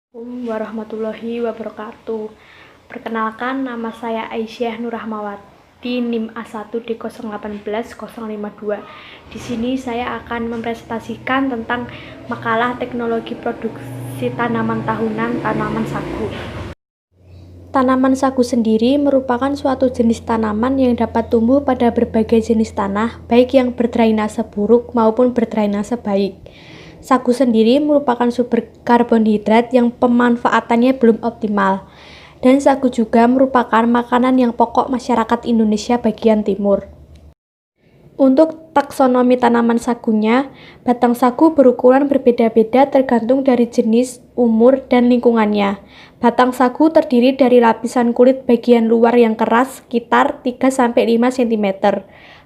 Assalamualaikum warahmatullahi wabarakatuh. Perkenalkan, nama saya Aisyah Nurrahmawati, NIM A1D018052. Di sini saya akan mempresentasikan tentang makalah teknologi produksi tanaman tahunan tanaman sagu. Tanaman sagu sendiri merupakan suatu jenis tanaman yang dapat tumbuh pada berbagai jenis tanah, baik yang berdrainase buruk maupun berdrainase baik. Sagu sendiri merupakan sumber karbohidrat yang pemanfaatannya belum optimal, dan sagu juga merupakan makanan yang pokok masyarakat Indonesia bagian timur. Untuk taksonomi tanaman sagunya, batang sagu berukuran berbeda-beda tergantung dari jenis, umur, dan lingkungannya. Batang sagu terdiri dari lapisan kulit bagian luar yang keras sekitar 3-5 cm.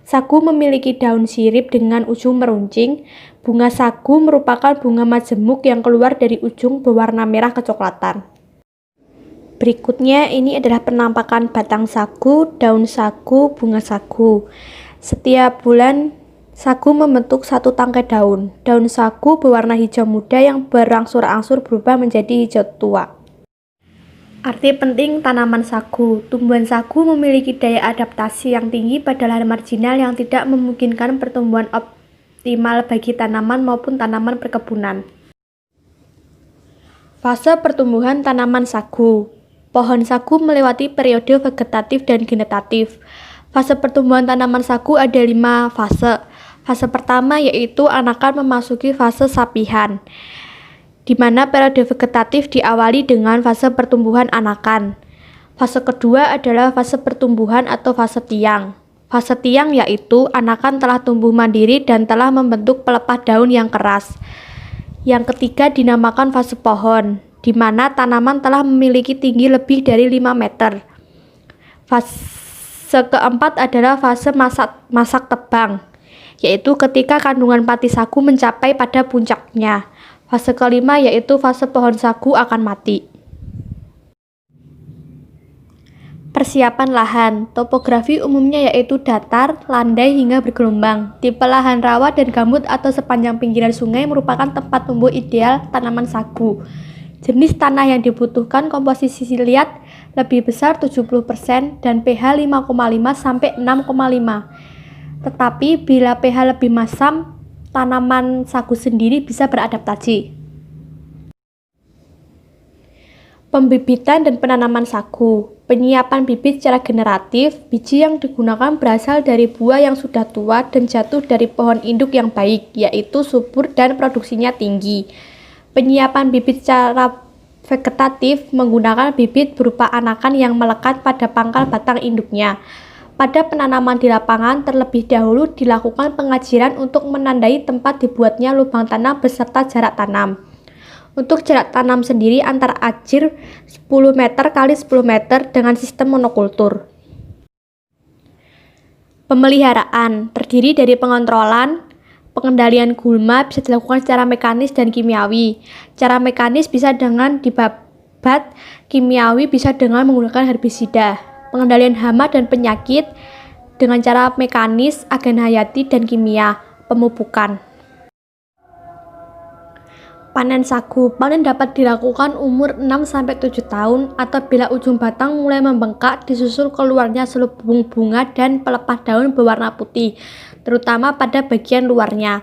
Sagu memiliki daun sirip dengan ujung meruncing. Bunga sagu merupakan bunga majemuk yang keluar dari ujung berwarna merah kecoklatan. Berikutnya ini adalah penampakan batang sagu, daun sagu, bunga sagu. Setiap bulan sagu membentuk satu tangkai daun. Daun sagu berwarna hijau muda yang berangsur-angsur berubah menjadi hijau tua. Arti penting tanaman sagu. Tumbuhan sagu memiliki daya adaptasi yang tinggi pada lahan marginal yang tidak memungkinkan pertumbuhan optimal bagi tanaman maupun tanaman perkebunan. Fase pertumbuhan tanaman sagu. Pohon sagu melewati periode vegetatif dan genetatif. Fase pertumbuhan tanaman sagu ada 5 fase. Fase pertama yaitu anakan memasuki fase sapihan, di mana periode vegetatif diawali dengan fase pertumbuhan anakan. Fase kedua adalah fase pertumbuhan atau fase tiang. Fase tiang yaitu anakan telah tumbuh mandiri dan telah membentuk pelepah daun yang keras. Yang ketiga dinamakan fase pohon, di mana tanaman telah memiliki tinggi lebih dari 5 meter. Fase keempat adalah fase masak tebang, yaitu ketika kandungan pati sagu mencapai pada puncaknya. Fase kelima yaitu fase pohon sagu akan mati. Persiapan lahan. Topografi umumnya yaitu datar, landai hingga bergelombang. Tipe lahan rawa dan gambut atau sepanjang pinggiran sungai merupakan tempat tumbuh ideal tanaman sagu. Jenis tanah yang dibutuhkan komposisi liat lebih besar 70% dan pH 5,5 sampai 6,5. Tetapi bila pH lebih masam, tanaman sagu sendiri bisa beradaptasi. Pembibitan dan penanaman sagu. Penyiapan bibit secara generatif. Biji yang digunakan berasal dari buah yang sudah tua dan jatuh dari pohon induk yang baik, yaitu subur dan produksinya tinggi. Penyiapan bibit secara vegetatif menggunakan bibit berupa anakan yang melekat pada pangkal batang induknya. Pada penanaman di lapangan, terlebih dahulu dilakukan pengajiran untuk menandai tempat dibuatnya lubang tanam beserta jarak tanam. Untuk jarak tanam sendiri antar ajir 10 meter x 10 meter dengan sistem monokultur. Pemeliharaan terdiri dari pengontrolan. Pengendalian gulma bisa dilakukan secara mekanis dan kimiawi. Cara mekanis bisa dengan dibabat, kimiawi bisa dengan menggunakan herbisida. Pengendalian hama dan penyakit dengan cara mekanis, agen hayati, dan kimia. Pemupukan. Panen sagu. Panen dapat dilakukan umur 6-7 tahun atau bila ujung batang mulai membengkak disusul keluarnya selubung bunga dan pelepah daun berwarna putih, terutama pada bagian luarnya.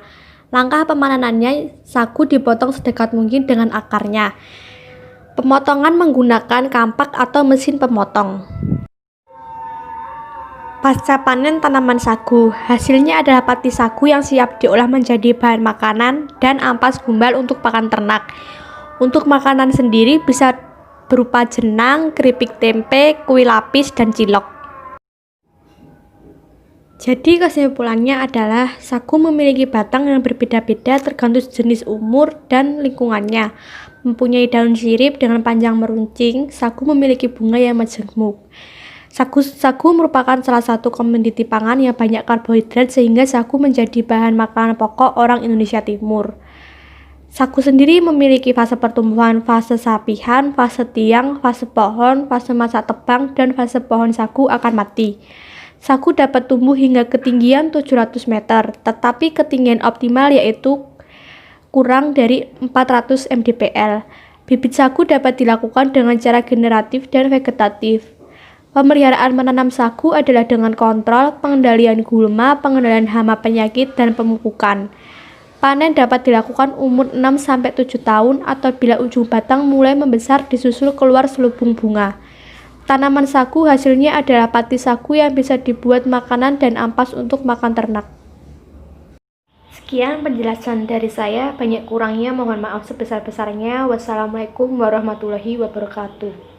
Langkah pemanenannya, sagu dipotong sedekat mungkin dengan akarnya. Pemotongan menggunakan kampak atau mesin pemotong. Pasca panen tanaman sagu, hasilnya adalah pati sagu yang siap diolah menjadi bahan makanan dan ampas gumbal untuk pakan ternak. Untuk makanan sendiri bisa berupa jenang, keripik tempe, kue lapis, dan cilok. Jadi kesimpulannya adalah sagu memiliki batang yang berbeda-beda tergantung jenis, umur, dan lingkungannya. Mempunyai daun sirip dengan panjang meruncing, sagu memiliki bunga yang majemuk. Sagu merupakan salah satu komoditi pangan yang banyak karbohidrat sehingga sagu menjadi bahan makanan pokok orang Indonesia Timur. Sagu sendiri memiliki fase pertumbuhan, fase sapihan, fase tiang, fase pohon, fase masa tebang, dan fase pohon sagu akan mati. Sagu dapat tumbuh hingga ketinggian 700 meter, tetapi ketinggian optimal yaitu kurang dari 400 mdpl. Bibit sagu dapat dilakukan dengan cara generatif dan vegetatif. Pemeliharaan menanam sagu adalah dengan kontrol, pengendalian gulma, pengendalian hama penyakit, dan pemupukan. Panen dapat dilakukan umur 6-7 tahun atau bila ujung batang mulai membesar disusul keluar selubung bunga. Tanaman sagu hasilnya adalah pati sagu yang bisa dibuat makanan dan ampas untuk makan ternak. Sekian penjelasan dari saya, banyak kurangnya mohon maaf sebesar-besarnya. Wassalamualaikum warahmatullahi wabarakatuh.